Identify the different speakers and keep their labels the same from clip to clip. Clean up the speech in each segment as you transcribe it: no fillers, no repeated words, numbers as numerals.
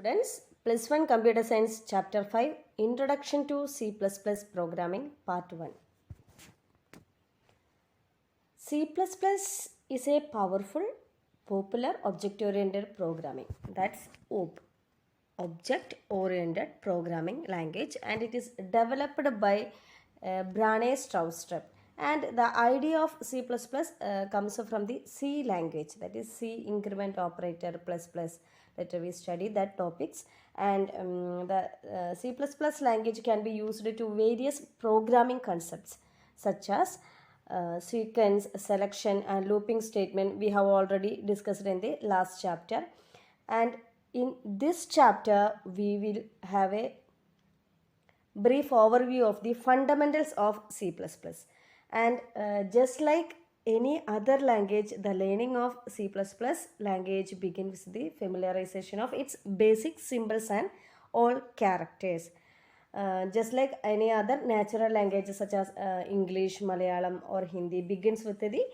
Speaker 1: Students, plus 1 Computer Science Chapter 5 Introduction to C++ Programming Part 1. C++ is a powerful, popular object-oriented programming. That's OOP, Object-Oriented Programming Language, and it is developed by Brane Stroustrup. And the idea of C++ comes from the C language, that is C increment operator plus plus. Later we study that topics, and the C++ language can be used to various programming concepts such as sequence, selection and looping statement. We have already discussed in the last chapter, and in this chapter we will have a brief overview of the fundamentals of C++. And just like any other language, the learning of C++ language begins with the familiarization of its basic symbols and all characters. Just like any other natural languages such as English, Malayalam or Hindi begins with the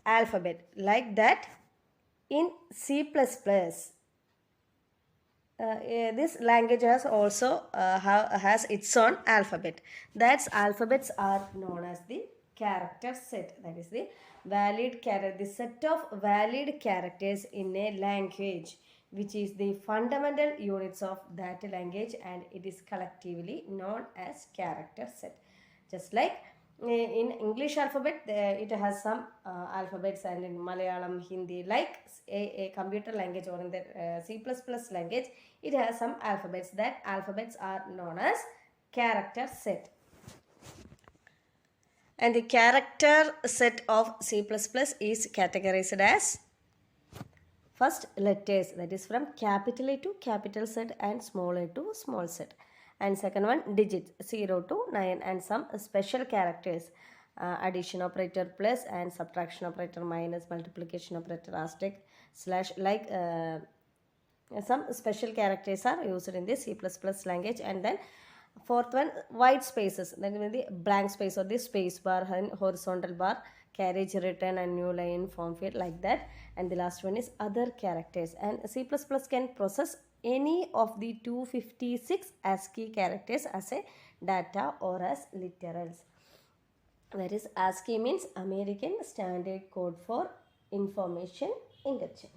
Speaker 1: alphabet. Like that, in C++, this language has also has its own alphabet. That's alphabets are known as the character set. That is the the set of valid characters in a language, which is the fundamental units of that language, and it is collectively known as character set. Just like in English alphabet, it has some alphabets, and in Malayalam, Hindi, like a computer language, or in the C++ language, it has some alphabets. That alphabets are known as character set. And the character set of C++ is categorized as first letters, that is from capital A to capital Z and small a to small z. And second one, digits 0 to 9 and some special characters, addition operator plus and subtraction operator minus, multiplication operator asterisk, slash, like some special characters are used in the C++ language. And then fourth one, white spaces, that means the blank space or the space bar and horizontal bar, carriage return and new line form field, like that. And the last one is other characters, and C++ can process any of the 256 ASCII characters as a data or as literals. That is, ASCII means American Standard Code for Information Interchange.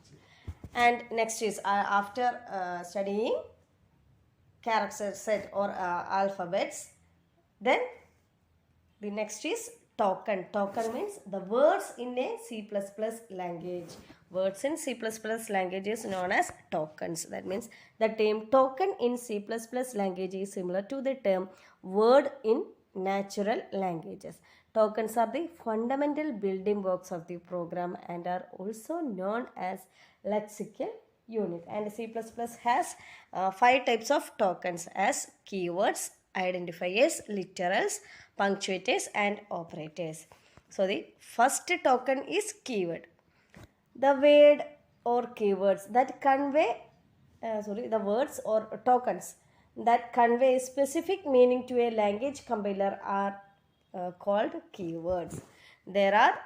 Speaker 1: And next is after studying character set or alphabets, then the next is token. Token means the words in a C++ language. Words in C++ language is known as tokens. That means the term token in C++ language is similar to the term word in natural languages. Tokens are the fundamental building blocks of the program and are also known as lexical unit. And C++ has 5 types of tokens as keywords, identifiers, literals, punctuators and operators. So the first token is keyword. The word or keywords that convey the words or tokens that convey specific meaning to a language compiler are called keywords. There are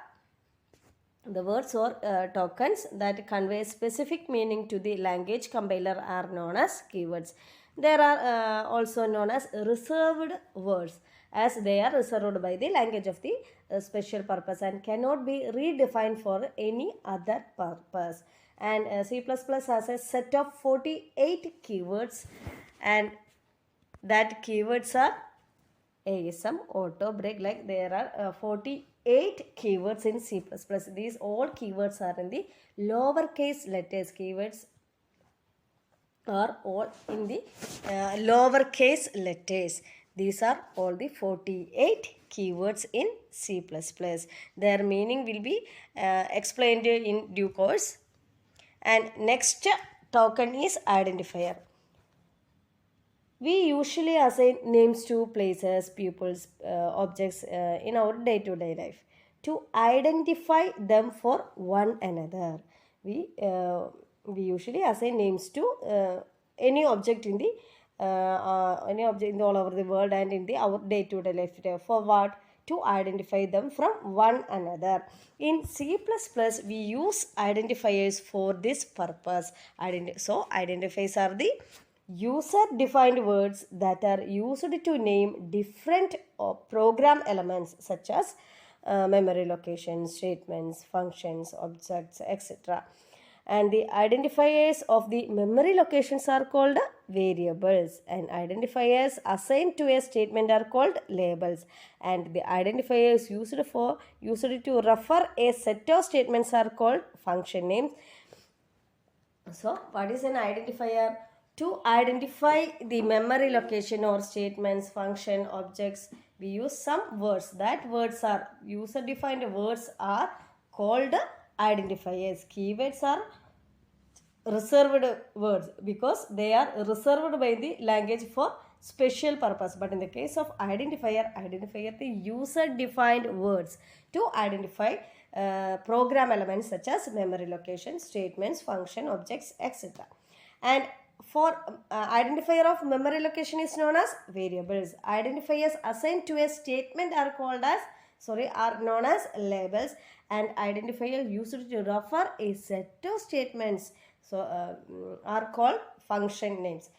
Speaker 1: the words or tokens that convey specific meaning to the language compiler are known as keywords. There are also known as reserved words, as they are reserved by the language of the special purpose and cannot be redefined for any other purpose. And C++ has a set of 48 keywords, and that keywords are ASM, auto, break, like there are 48 keywords in C++. These all keywords are in the lowercase letters. Keywords are all in the lowercase letters. These are all the 48 keywords in C++. Their meaning will be explained in due course. And next token is identifier. We usually assign names to places, peoples, objects in our day-to-day life to identify them for one another. We usually assign names to any object in the all over the world and in our day-to-day life. For what? To identify them from one another. In C++, we use identifiers for this purpose. So identifiers are the user-defined words that are used to name different program elements such as memory locations, statements, functions, objects, etc. And the identifiers of the memory locations are called variables, and identifiers assigned to a statement are called labels, and the identifiers used to refer a set of statements are called function names. So, what is an identifier? To identify the memory location or statements, function, objects, we use some words. That words are user-defined words are called identifiers. Keywords are reserved words because they are reserved by the language for special purpose. But in the case of identifier the user defined words to identify program elements such as memory location, statements, function, objects, etc. And for identifier of memory location is known as variables. Identifiers assigned to a statement are called as are known as labels, and identifier used to refer a set of statements are called function names.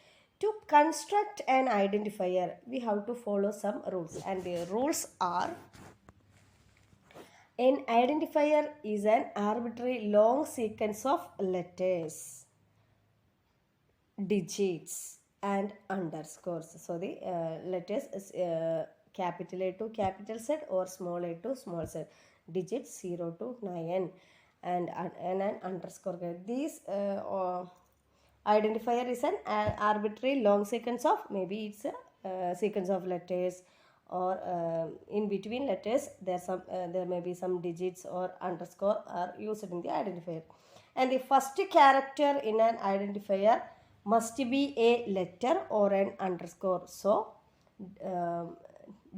Speaker 1: To construct an identifier, we have to follow some rules, and the rules are: an identifier is an arbitrary long sequence of letters, digits, and underscores. So the letters is capital A to capital Z or small a to small z, digits 0 to 9, and an underscore. These identifier is an arbitrary long sequence of, maybe it's a sequence of letters, or in between letters there may be some digits or underscore are used in the identifier. And the first character in an identifier must be a letter or an underscore. So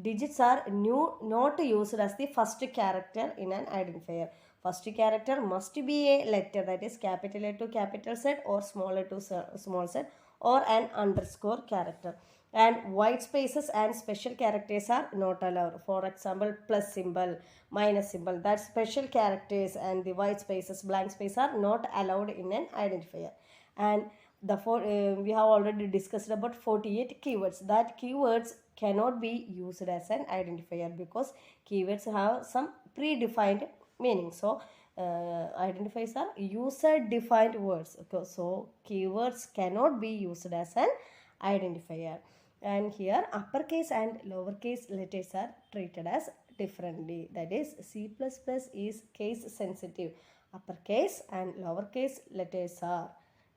Speaker 1: digits are not used as the first character in an identifier. First character must be a letter, that is capital A to capital Z or small a to small z, or an underscore character. And white spaces and special characters are not allowed. For example, plus symbol, minus symbol, that special characters and the white spaces, blank space are not allowed in an identifier. And we have already discussed about 48 keywords. That keywords cannot be used as an identifier because keywords have some predefined meaning. So identifiers are user defined words. Okay, so keywords cannot be used as an identifier. And here uppercase and lowercase letters are treated as differently. That is, C++ is case sensitive. Uppercase and lowercase letters are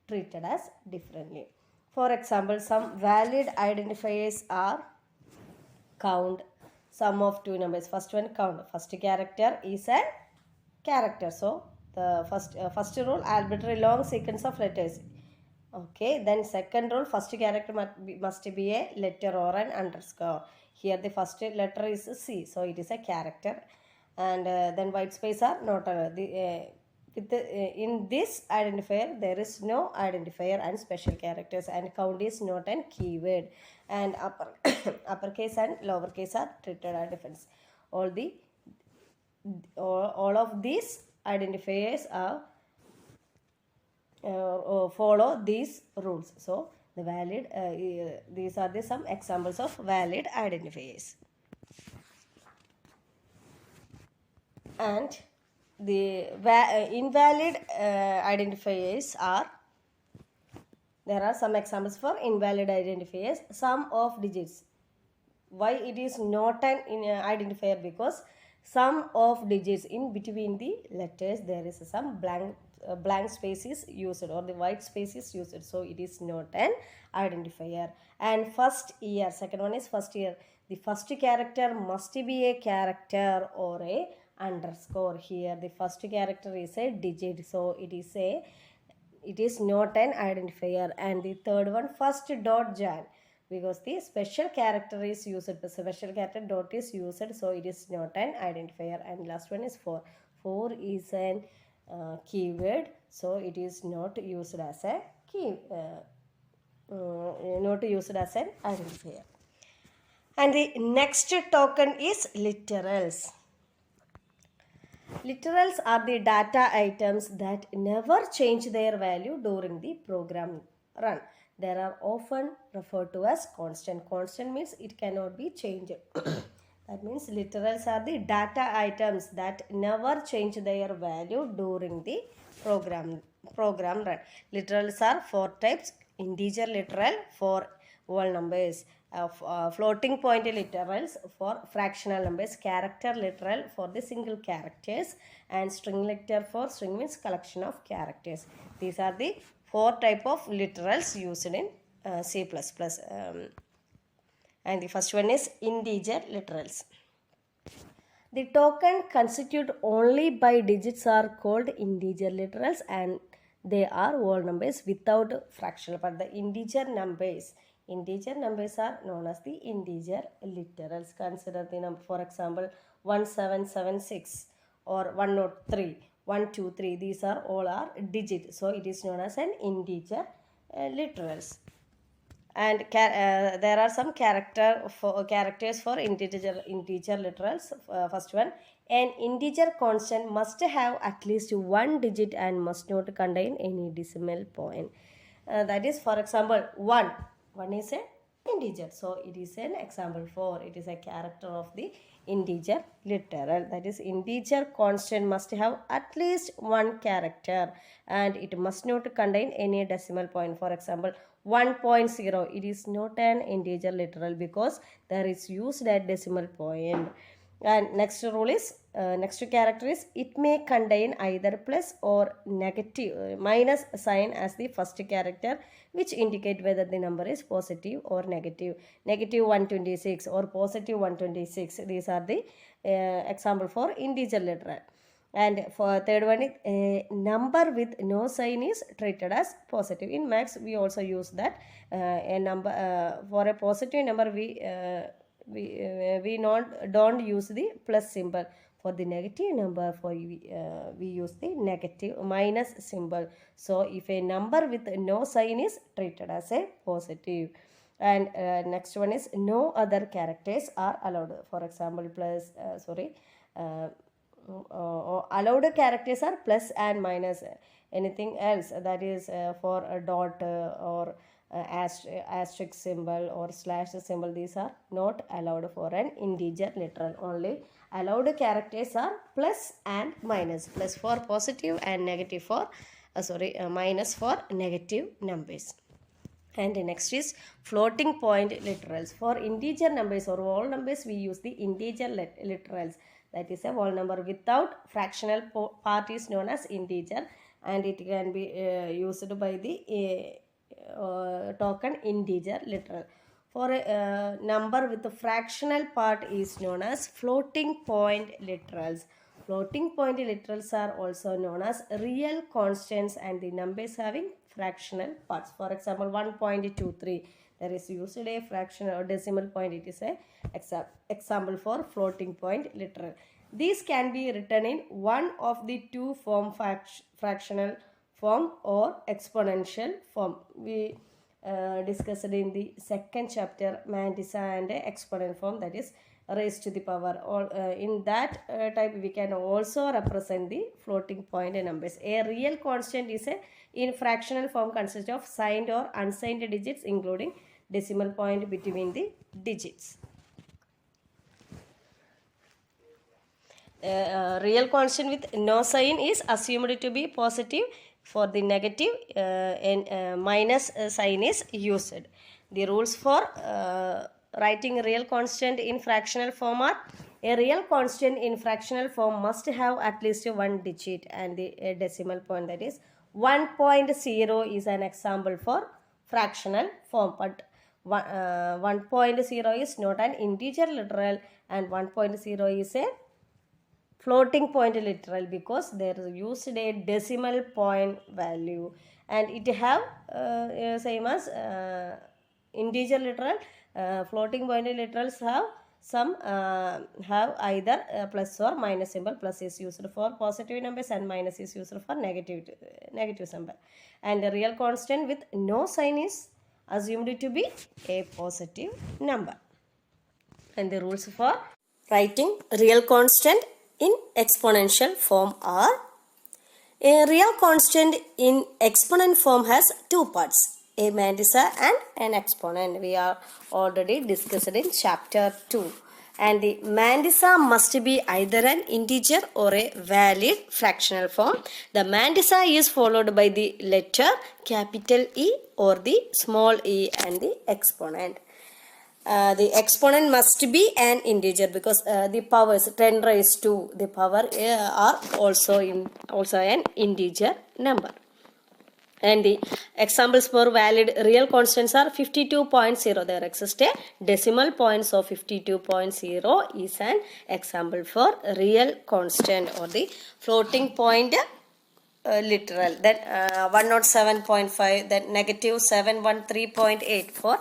Speaker 1: treated as differently. For example, some valid identifiers are count, sum of two numbers. First one, count. First character is a character. So the first rule, arbitrary long sequence of letters. Okay, then second rule, first character must be a letter or an underscore. Here the first letter is C, so it is a character. And then white space are not in this identifier there is no identifier and special characters, and count is not an keyword. And uppercase and lowercase are treated as difference. All of these identifiers are follow these rules. So the valid these are some examples of valid identifiers. And the invalid identifiers are, there are some examples for invalid identifiers. Sum of digits. Why it is not an identifier? Because sum of digits, in between the letters there is some blank space is used or the white space is used, so it is not an identifier. And first year, second one is first year. The first character must be a character or a underscore. Here the first character is a digit, so it is not an identifier. And the third one, first dot jan, because the special character is used, the special character dot is used, so it is not an identifier. And last one is 4. 4 is an keyword, so it is not used as a not used as an identifier. And the next token is literals. Literals are the data items that never change their value during the program run. They are often referred to as constant. Constant means it cannot be changed. That means literals are the data items that never change their value during the program run. Literals are four types: integer literal for whole numbers, floating point literals for fractional numbers, character literal for the single characters, and string literal for string means collection of characters. These are the four type of literals used in C++. And the first one is integer literals. The token constituted only by digits are called integer literals, and they are whole numbers without fractional. But the integer numbers are known as the integer literals. Consider the number, for example, 1776 or 103, 123. These are all are digits, so it is known as an integer literals. And there are some characters for integer literals. First one, an integer constant must have at least one digit and must not contain any decimal point. That is, for example, 1 is an integer, so it is an example for it is a character of the integer literal. That is, integer constant must have at least one character and it must not contain any decimal point. For example, 1.0, it is not an integer literal because there is used at decimal point. And next rule is next character is it may contain either plus or negative minus sign as the first character, which indicate whether the number is positive or negative. Negative 126 or positive 126. These are the example for integer literal. And for third one, a number with no sign is treated as positive. In maths, we also use that a number for a positive number we don't use the plus symbol. For the negative number, we use the negative minus symbol. So if a number with no sign is treated as a positive. And next one is no other characters are allowed. For example, plus allowed characters are plus and minus. Anything else that is for a dot or asterisk symbol or slash symbol, these are not allowed for an integer literal. Only allowed characters are plus and minus. Plus for positive and negative for minus for negative numbers. And next is floating point literals. For integer numbers or whole numbers, we use the integer literals. That is a whole number without fractional part is known as integer, and it can be used by the token integer literal. For a number with a fractional part is known as floating point literals. Floating point literals are also known as real constants and the numbers having fractional parts. For example, 1.23, there is used a fractional or decimal point. It is a example for floating point literal. These can be written in one of the two form, fractional form or exponential form. We discussed in the second chapter Mantissa and exponent form, that is raised to the power. Or in that type we can also represent the floating point numbers. A real constant is a in fractional form consists of signed or unsigned digits including decimal point between the digits. Real constant with no sign is assumed to be positive. For the negative and minus sign is used. The rules for writing real constant in fractional form are: a real constant in fractional form must have at least one digit and the decimal point, that is 1.0 is an example for fractional form, but 1.0 is not an integer literal and 1.0 is a floating point literal because there is used a decimal point value, and it have same as integer literal. Floating point literals have some have either plus or minus symbol. Plus is used for positive numbers and minus is used for negative symbol. And a real constant with no sign is assumed to be a positive number. And the rules for writing real constant in exponential form are: a real constant in exponent form has two parts, a mantissa and an exponent. We are already discussed in chapter 2. And the mantissa must be either an integer or a valid fractional form. The mantissa is followed by the letter capital E or the small e and the exponent. The exponent must be an integer because the powers 10 raised to the power are also an integer number. And the examples for valid real constants are 52.0. There exists a decimal points of 52.0 is an example for real constant, or the floating point literal. Then 107.5, then negative 713.8 for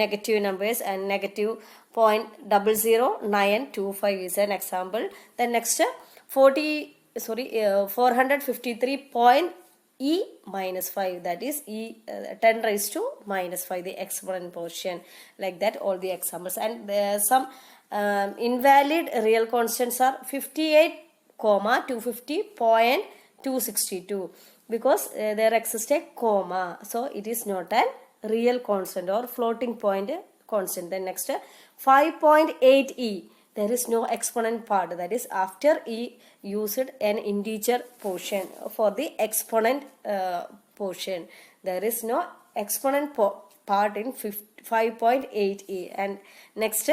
Speaker 1: negative numbers, and negative 0.00925 is an example. Then next 453. E minus 5, that is E 10 raised to minus 5, the exponent portion. Like that, all the examples. And some invalid real constants are 58,250.262 because there exists a comma, so it is not a real constant or floating point constant. Then next 5.8 E, there is no exponent part, that is after E used an integer portion for the exponent portion. There is no exponent part in 5.8e. And next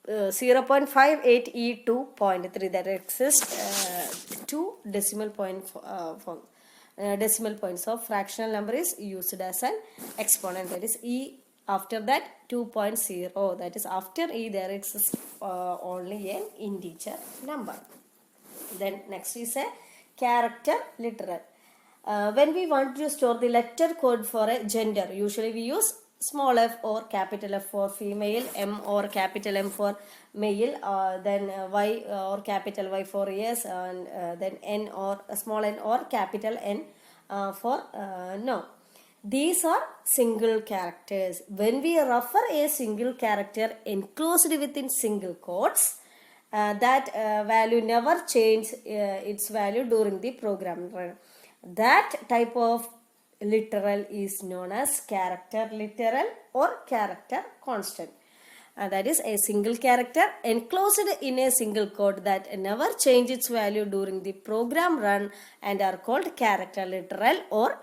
Speaker 1: 0.58 e 2.3, that exists two decimal points of fractional number is used as an exponent, that is E. After that 2.0, that is after E there exists only an integer number. Then next is a character literal. When we want to store the letter code for a gender, usually we use small f or capital F for female, M or capital M for male, then Y or capital Y for yes, and then N or small n or capital N for no. These are single characters. When we refer a single character enclosed within single quotes, that value never change its value during the program run. That type of literal is known as character literal or character constant. That is a single character enclosed in a single quote that never change its value during the program run and are called character literal or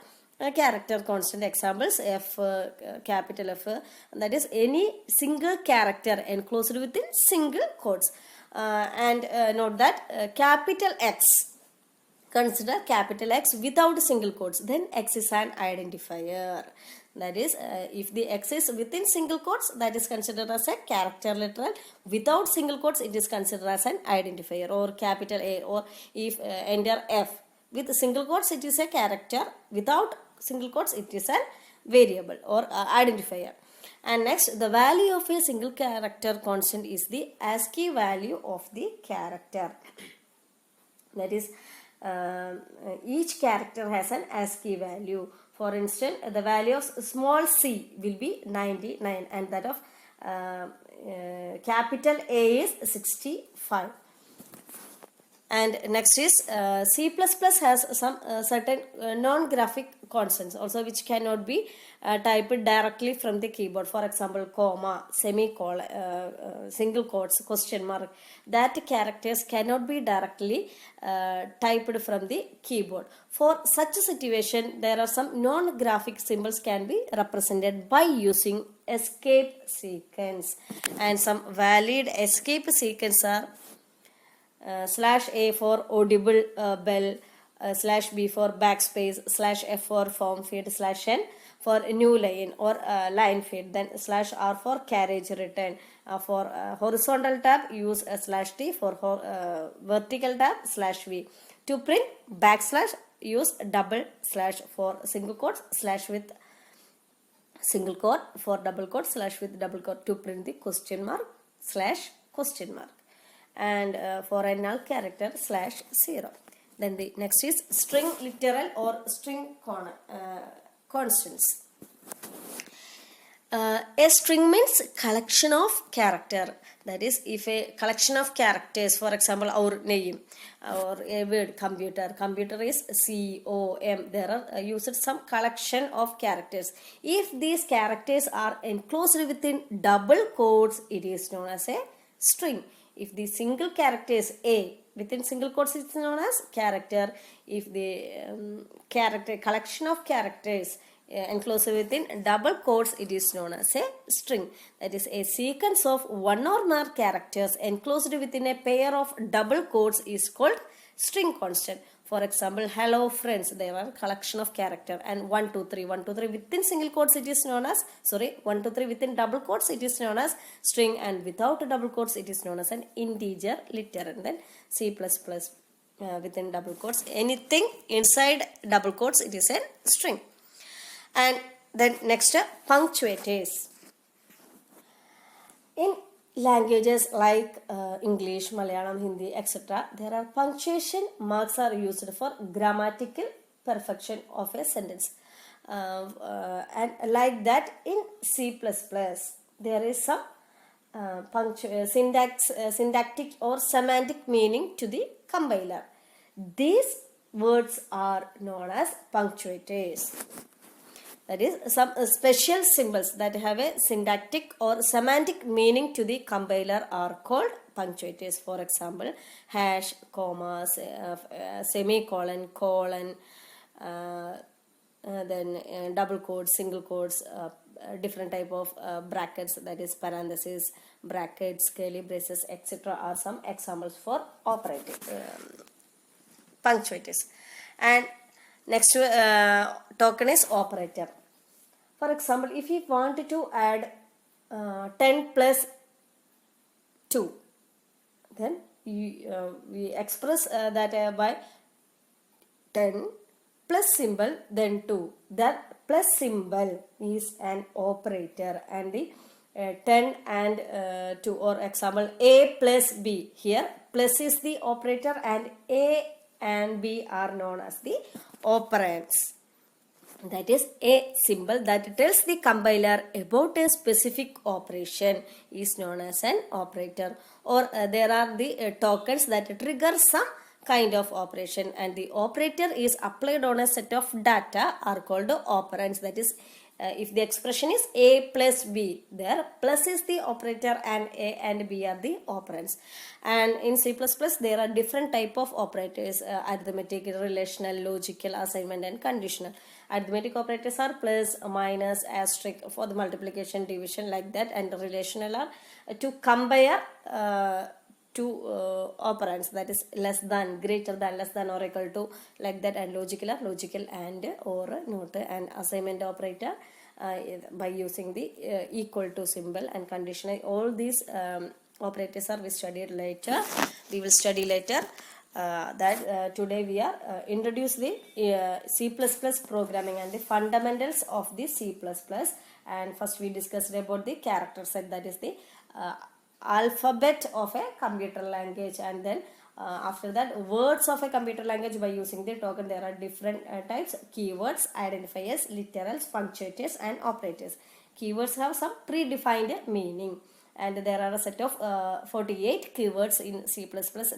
Speaker 1: character constant. Examples F, capital F, that is any single character enclosed within single quotes. And note that capital X, consider capital X without single quotes, then X is an identifier. That is if the X is within single quotes, that is considered as a character literal. Without single quotes, it is considered as an identifier. Or capital A, or if enter F with single quotes, it is a character. Without single quotes, it is a variable or identifier. And next, the value of a single character constant is the ASCII value of the character. That is, each character has an ASCII value. For instance, the value of small c will be 99 and that of capital A is 65. And next is C++ has some certain non-graphic constants also, which cannot be typed directly from the keyboard. For example, comma, semicolon, single quotes, question mark. That characters cannot be directly typed from the keyboard. For such a situation, there are some non-graphic symbols can be represented by using escape sequence. And some valid escape sequence are /A for audible bell, /B for backspace, /F for form feed, /N for new line or line feed, then /R for carriage return. For horizontal tab, use /T. For vertical tab, /V. To print backslash, use double slash. For single quotes, / with single quote. For double quote, / with double quote. To print the question mark, /question mark. And for a null character, /0. Then the next is string literal or string constants. A string means collection of character. That is, if a collection of characters, for example, our name or a word computer. Computer is COM. There are used some collection of characters. If these characters are enclosed within double quotes, it is known as a string. If the single character is A within single quotes, it's known as character. If the character collection of characters enclosed within double quotes, it is known as a string. That is, a sequence of one or more characters enclosed within a pair of double quotes is called string constant. For example, hello friends, there are collection of character, and 1 2 3 1 2 3 within single quotes it is known as 1 2 3 within double quotes it is known as string, and without double quotes it is known as an integer letter. And then C++ within double quotes, anything inside double quotes, it is a string. And then next, punctuators. In languages like English, Malayalam, Hindi, etc., there are punctuation marks are used for grammatical perfection of a sentence. And like that in C++, there is some syntactic or semantic meaning to the compiler. These words are known as punctuators. That is, some special symbols that have a syntactic or semantic meaning to the compiler are called punctuators. For example, hash, commas, semicolon, colon, then double quotes, single quotes, different type of brackets, that is parentheses, brackets, curly braces, etc. are some examples for operating punctuators. And next token is operator. For example, if you want to add 10 plus 2, then we express that by 10 plus symbol then 2. That plus symbol is an operator, and the 10 and 2, or example A plus B. Here plus is the operator and A and B are known as the operands. That is, a symbol that tells the compiler about a specific operation is known as an operator. Or there are the tokens that trigger some kind of operation, and the operator is applied on a set of data are called operands. That is, if the expression is A plus B, there plus is the operator and A and B are the operands. And in C++ there are different type of operators: arithmetic, relational, logical, assignment, and conditional. Arithmetic operators are plus, minus, asterisk for the multiplication, division, like that, and relational are to compare two operands, that is less than, greater than, less than or equal to, like that, and logical are logical and or not, and assignment operator by using the equal to symbol, and conditional. All these operators are we studied later. We will study later. Today we are introduce the C++ programming and the fundamentals of the C++. And first we discussed about the character set, that is the alphabet of a computer language, and then after that words of a computer language by using the token. There are different types: keywords, identifiers, literals, punctuators, and operators. Keywords have some predefined meaning, and there are a set of 48 keywords in C++.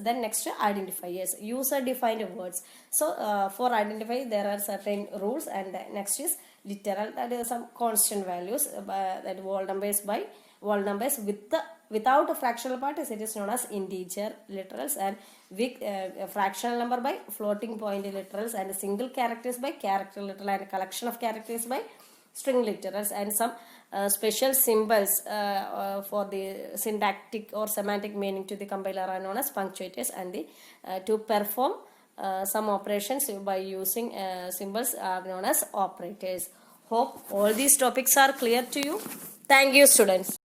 Speaker 1: Then next, identifiers, user defined words. So for identify there are certain rules, and next is literal, that is some constant values, that whole numbers by whole numbers without a fractional part, it is known as integer literals, and with fractional number by floating point literals, and single characters by character literal, and collection of characters by string literals, and some special symbols for the syntactic or semantic meaning to the compiler are known as punctuators, and the to perform some operations by using symbols are known as operators. Hope all these topics are clear to you. Thank you, students.